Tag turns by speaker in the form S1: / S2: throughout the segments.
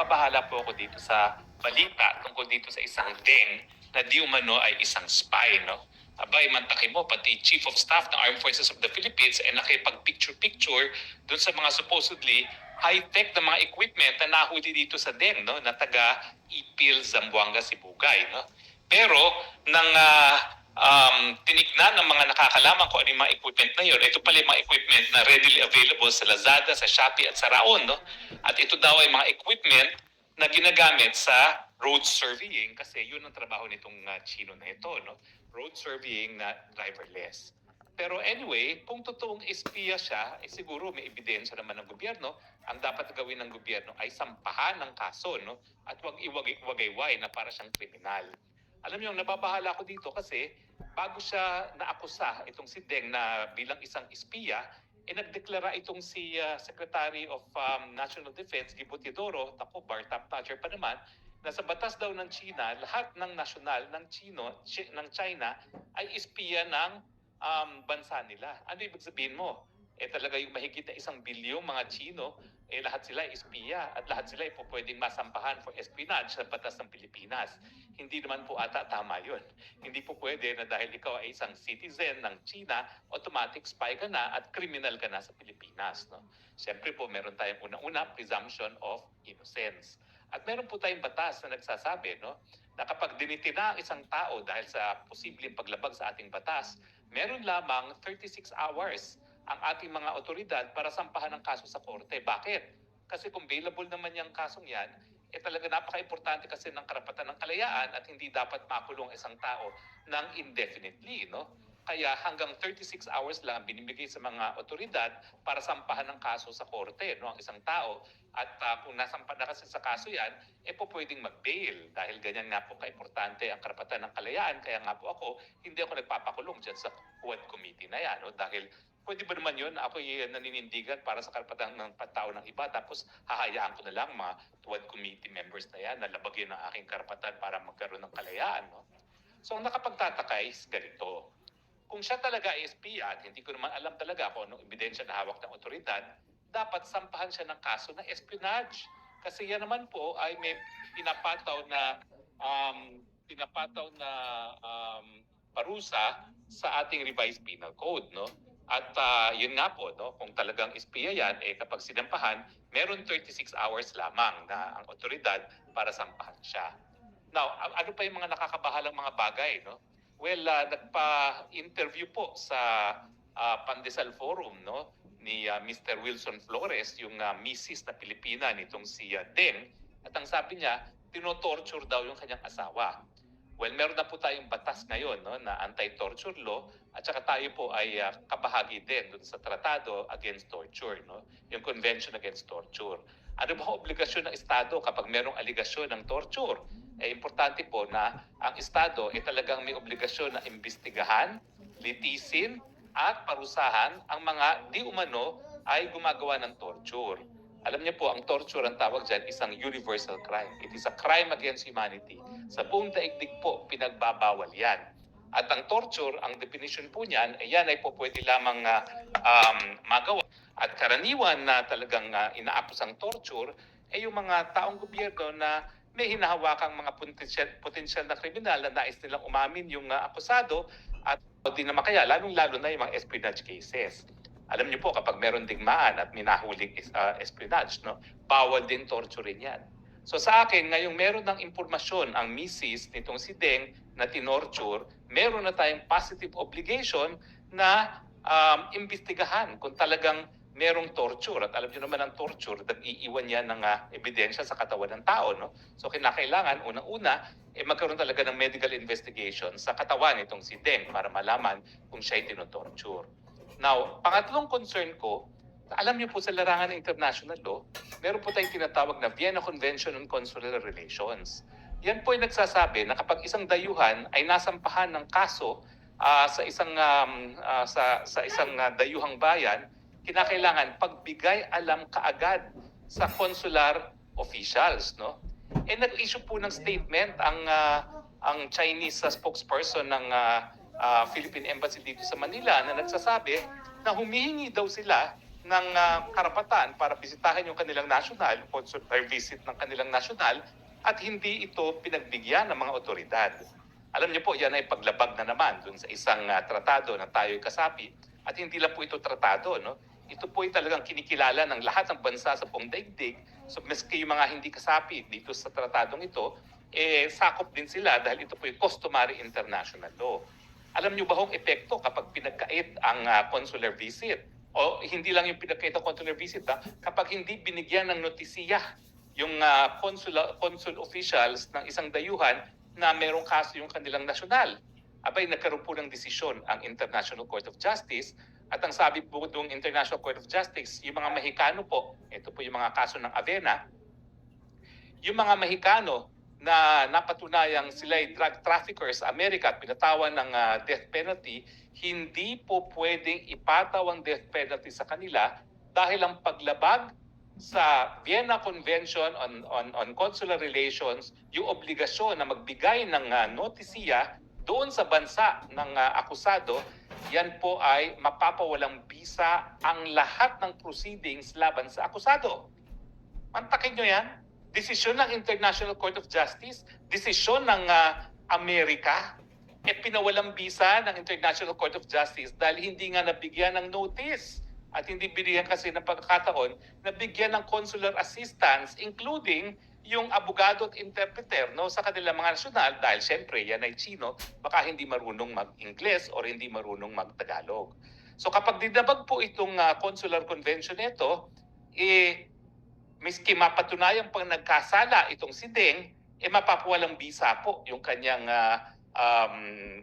S1: nababahala po ako dito sa balita tungkol dito sa isang Deng na di umano ay isang spy, no? Abay, mantakin mo, pati Chief of Staff ng Armed Forces of the Philippines ay nakipag-picture-picture dun sa mga supposedly high-tech na mga equipment na nahuli dito sa Deng, no? Na taga Ipil, Zamboanga, Sibugay, no? Pero, nang tinignan ng mga nakakalaman ko ano yung mga equipment na yun. Ito pala yung mga equipment na readily available sa Lazada, sa Shopee at sa Raon. No? At ito daw ay mga equipment na ginagamit sa road surveying kasi yun ang trabaho nitong Chino na ito. No? Road surveying na driverless. Pero anyway, kung totoong espiya siya, siguro may ebidensya naman ng gobyerno. Ang dapat gawin ng gobyerno ay sampahan ng kaso, no? At huwag iwagayway na para siyang kriminal. Alam niyo, nababahala ako dito kasi bago siya naakusa, itong si Deng na bilang isang espiya, nagdeklara itong si Secretary of National Defense, Gibo Teodoro, tako, bar top notcher pa naman, na sa batas daw ng China, lahat ng nasyonal ng China ay espiya ng bansa nila. Ano ibig sabihin mo? Talaga yung mahigit na 1 bilyong mga Chino, lahat sila espiya at lahat sila po pwedeng masampahan for espionage sa batas ng Pilipinas. Hindi naman po ata tama yun. Hindi po pwede na dahil ikaw ay isang citizen ng China, automatic spy ka na at criminal ka na sa Pilipinas. No? Siyempre po, meron tayong una-una presumption of innocence. At meron po tayong batas na nagsasabi, no, na kapag dinitina ang isang tao dahil sa posibleng paglabag sa ating batas, meron lamang 36 hours ang ating mga otoridad para sampahan ng kaso sa korte. Bakit? Kasi kung bailable naman yung kasong yan, talaga napaka-importante kasi ng karapatan ng kalayaan at hindi dapat makulong isang tao ng indefinitely, no? Kaya hanggang 36 hours lang binibigay sa mga otoridad para sampahan ng kaso sa korte, no, ang isang tao. At kung nasampa na kasi sa kaso yan, po pwedeng mag-bail dahil ganyan nga po ka-importante ang karapatan ng kalayaan. Kaya nga po ako, hindi ako nagpapakulong dyan sa Quad Committee na yan, no? Dahil pwede ba naman yun, ako naninindigan para sa karapatan ng tao ng iba, tapos hahayaan ko na lang mga Quad Committee members na yan na labagin ang aking karapatan para magkaroon ng kalayaan, no? So ang nakapagtataka is ganito. Kung siya talaga ay espiya at hindi ko naman alam talaga kung anong ebidensya na hawak ng otoridad, dapat sampahan siya ng kaso ng espionage. Kasi yan naman po ay may pinapataw na parusa sa ating revised penal code, no? At yun nga po, no, kung talagang espiya yan, kapag sinampahan, meron 36 hours lamang na ang otoridad para sampahan siya. Now, ano pa yung mga nakakabahalang mga bagay, no? Well, nagpa-interview po sa Pandesal Forum, no, ni Mr. Wilson Flores, yung misis na Pilipina nitong si Deng. At ang sabi niya, tinotorture daw yung kanyang asawa. Well, meron na po tayong batas ngayon, no, na anti-torture law at saka tayo po ay kabahagi din dun sa Tratado Against Torture, no, yung Convention Against Torture. Ano ba ang obligasyon ng Estado kapag merong aligasyon ng torture? Importante po na ang Estado talagang may obligasyon na imbestigahan, litisin at parusahan ang mga di umano ay gumagawa ng torture. Alam niyo po, ang torture ang tawag dyan isang universal crime. It is a crime against humanity. Sa buong daigdig po, pinagbabawal yan. At ang torture, ang definition po niyan, yan ay po pwede lamang magawa. At karaniwan na talagang inaapos ang torture, yung mga taong gobyerno na may hinahawakang mga potensyal na kriminal na nais nilang umamin yung akusado at di naman kaya, lalong-lalo na yung mga espionage cases. Alam niyo po, kapag meron digmaan at minahuling espionage, no, bawal din torturein yan. So sa akin, ngayong meron ng impormasyon ang misis nitong si Deng na tinorture, meron na tayong positive obligation na imbestigahan kung talagang merong torture. At alam niyo naman ang torture, nag-iiwan yan ng ebidensya sa katawan ng tao. No? So kinakailangan, unang-una, magkaroon talaga ng medical investigation sa katawan nitong si Deng para malaman kung siya'y tinotorture. Now, pangatlong concern ko, alam niyo po sa larangan ng international law, meron po tayong tinatawag na Vienna Convention on Consular Relations. Yan po ay nagsasabi na kapag isang dayuhan ay nasampahan ng kaso sa isang dayuhang bayan, kinakailangan pagbigay alam kaagad sa consular officials, no? Nag-issue po ng statement ang Chinese spokesperson ng Philippine Embassy dito sa Manila na nagsasabi na humihingi daw sila ng karapatan para bisitahin yung kanilang nasyonal, consular visit ng kanilang nasyonal, at hindi ito pinagbigyan ng mga otoridad. Alam niyo po, yan ay paglabag na naman dun sa isang tratado na tayo'y kasapi. At hindi lang po ito tratado, no? Ito po ay talagang kinikilala ng lahat ng bansa sa buong daigdig. So maski yung mga hindi kasapi dito sa tratadong ito, sakop din sila dahil ito po yung customary international law. Alam niyo ba hong epekto kapag pinagkait ang consular visit? O hindi lang yung pinagkait ang consular visit, kapag hindi binigyan ng notisiya yung consul officials ng isang dayuhan na merong kaso yung kanilang nasyonal. Abay, nagkaroon po ng desisyon ang International Court of Justice, at ang sabi po ng International Court of Justice, yung mga Mexicano po, ito po yung mga kaso ng Avena, yung mga Mexicano na napatunayang sila'y drug traffickers sa Amerika at pinatawan ng death penalty, hindi po pwedeng ipataw ang death penalty sa kanila dahil ang paglabag sa Vienna Convention on Consular Relations, yung obligasyon na magbigay ng notisiya doon sa bansa ng akusado, yan po ay mapapawalang bisa ang lahat ng proceedings laban sa akusado. Mantakin nyo yan. Desisyon ng International Court of Justice, desisyon ng Amerika, pinawalang bisa ng International Court of Justice dahil hindi nga nabigyan ng notice at hindi binigyan kasi ng pagkakataon na bigyan ng consular assistance, including yung abogado at interpreter, no, sa kanilang mga nasyonal, dahil syempre yan ay Chino, baka hindi marunong mag-Ingles or hindi marunong mag-Tagalog. So kapag dinabag po itong consular convention nito, miski mapatunayan pang nagkasala itong si Deng, mapapawalang bisa po yung kanyang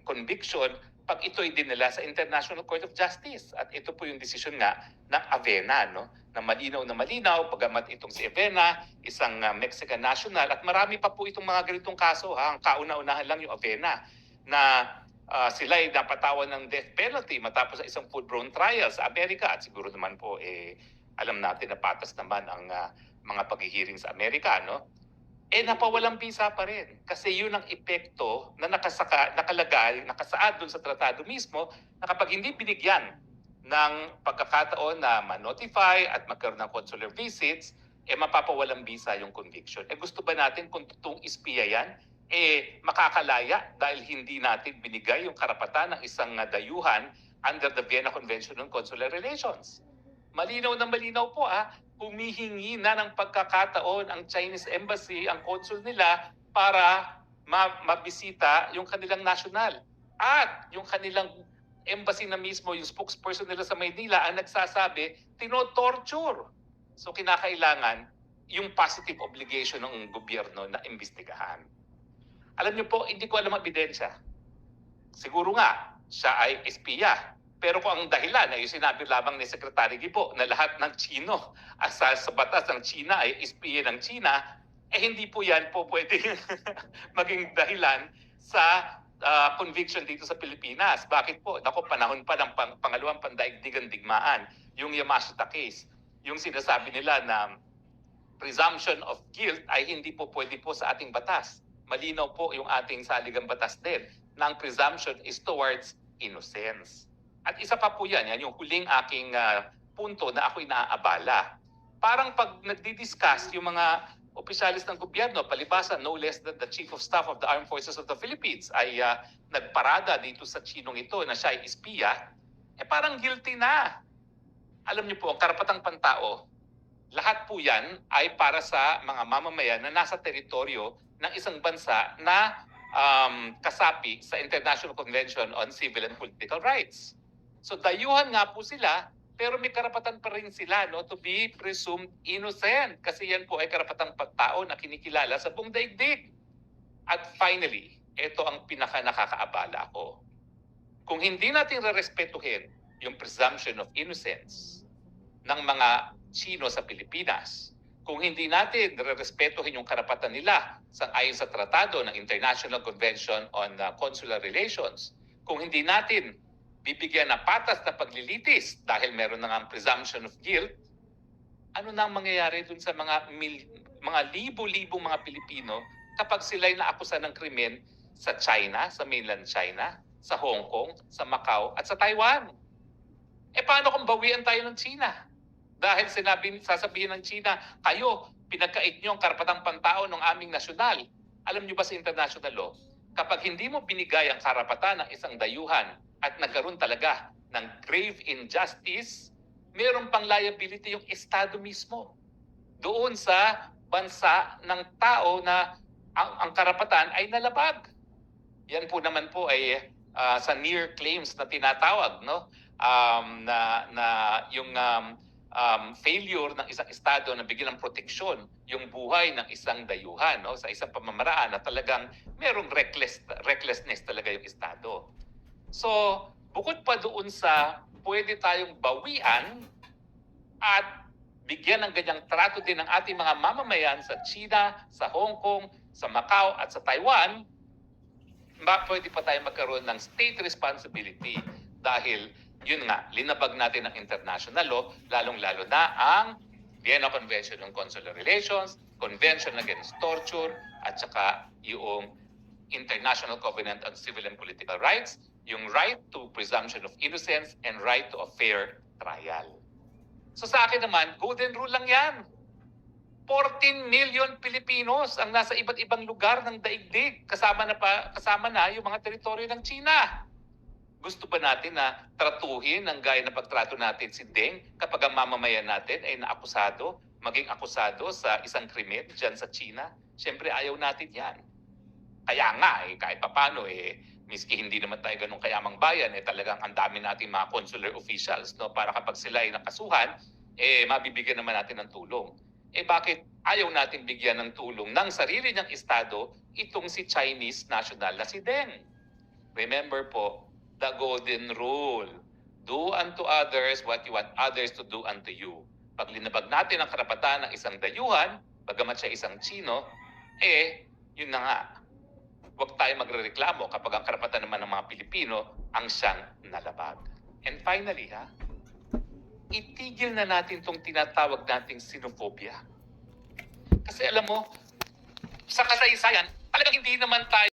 S1: conviction pag ito'y dinala sa International Court of Justice. At ito po yung desisyon nga ng Avena, no? Na malinaw, pagamat itong si Avena, isang Mexican national, at marami pa po itong mga ganitong kaso. Ang kauna-unahan lang yung Avena, na sila ay napatawan ng death penalty matapos sa isang full-blown trial sa Amerika. At siguro naman po, alam natin na patas naman ang mga paghihiring sa Amerika, no? Napawalang bisa pa rin. Kasi yun ang epekto na nakalagay, nakasaad dun sa tratado mismo, na kapag hindi binigyan ng pagkakataon na ma-notify at magkaroon ng consular visits, mapapawalang bisa yung conviction. Gusto ba natin kung totoong espiya yan, makakalaya dahil hindi natin binigay yung karapatan ng isang dayuhan under the Vienna Convention on Consular Relations? Malinaw na malinaw po, humihingi na ng pagkakataon ang Chinese Embassy, ang consul nila, para mabisita yung kanilang nasyonal. At yung kanilang embassy na mismo, yung spokesperson nila sa Maynila, ang nagsasabi, tinotorture. So kinakailangan yung positive obligation ng gobyerno na imbestigahan. Alam niyo po, hindi ko alam ang ebidensya. Siguro nga, siya ay espiya. Pero kung ang dahilan ay yung sinabi lamang ni Secretary Gibo na lahat ng Chino sa batas ng China ay espiya ng China, hindi po yan po pwedeng maging dahilan sa conviction dito sa Pilipinas. Bakit po? Naku, panahon pa ng pangalawang pandaigdigang digmaan, yung Yamashita case. Yung sinasabi nila na presumption of guilt ay hindi po pwede po sa ating batas. Malinaw po yung ating saligang batas din na ang presumption is towards innocence. At isa pa po yan yung huling aking punto na ako'y naaabala. Parang pag nagdi-discuss yung mga opisyalis ng gobyerno, palibasa no less than the Chief of Staff of the Armed Forces of the Philippines ay nagparada dito sa Chinong ito na siya ay espiya, parang guilty na. Alam niyo po, ang karapatang pantao, lahat po yan ay para sa mga mamamayan na nasa teritoryo ng isang bansa na kasapi sa International Convention on Civil and Political Rights. So dayuhan nga po sila, pero may karapatan pa rin sila, no, to be presumed innocent. Kasi yan po ay karapatang pagtao na kinikilala sa buong daigdig. At finally, ito ang pinaka nakakaabala ko. Kung hindi natin rerespetuhin yung presumption of innocence ng mga Chino sa Pilipinas, kung hindi natin rerespetuhin yung karapatan nila ayon sa tratado ng International Convention on Consular Relations, kung hindi natin bibigyan ng patas na paglilitis dahil meron na nga ang presumption of guilt, ano na ang mangyayari dun sa mga libo-libong mga Pilipino kapag sila'y naakusan ng krimen sa China, sa mainland China, sa Hong Kong, sa Macau, at sa Taiwan? Paano kung bawian tayo ng China? Dahil sasabihin ng China, kayo, pinagkait nyo ang karapatang pantao ng aming nasyonal. Alam nyo ba sa international law, kapag hindi mo binigay ang karapatan ng isang dayuhan at nagkaroon talaga ng grave injustice, meron pang liability yung Estado mismo doon sa bansa ng tao na ang karapatan ay nalabag. Yan po naman po ay sa near claims na tinatawag, no? Na yung failure ng isang estado na bigyan ng proteksyon yung buhay ng isang dayuhan, no? Sa isang pamamaraan na talagang merong recklessness talaga yung estado. So, bukod pa doon sa pwede tayong bawian at bigyan ng ganyang trato din ng ating mga mamamayan sa China, sa Hong Kong, sa Macau at sa Taiwan, pwede pa tayo magkaroon ng state responsibility dahil yun nga, linabag natin ang international law, lalong-lalo na ang Vienna Convention on Consular Relations, Convention Against Torture, at saka yung International Covenant on Civil and Political Rights, yung right to presumption of innocence and right to a fair trial. So sa akin naman, golden rule lang yan. 14 million Pilipinos ang nasa iba't ibang lugar ng daigdig. Kasama na yung mga teritoryo ng China. Gusto ba natin na tratuhin ng gaya na pagtrato natin si Deng kapag ang mamamayan natin ay maging akusado sa isang krimen dyan sa China? Siyempre ayaw natin yan. Kaya nga, kahit papano, miski hindi naman tayo ganun kayamang bayan, talagang ang dami nating mga consular officials, no, para kapag sila ay nakasuhan, mabibigyan naman natin ng tulong. Bakit ayaw natin bigyan ng tulong ng sarili niyang estado itong si Chinese national na si Deng? Remember po, the golden rule. Do unto others what you want others to do unto you. Pag linabag natin ang karapatan ng isang dayuhan, bagamat siya isang Chino, yun na nga. Huwag tayo magrereklamo kapag ang karapatan naman ng mga Pilipino ang siyang nalabag. And finally, itigil na natin itong tinatawag nating xenophobia. Kasi alam mo, sa kasaysayan, talagang hindi naman tayo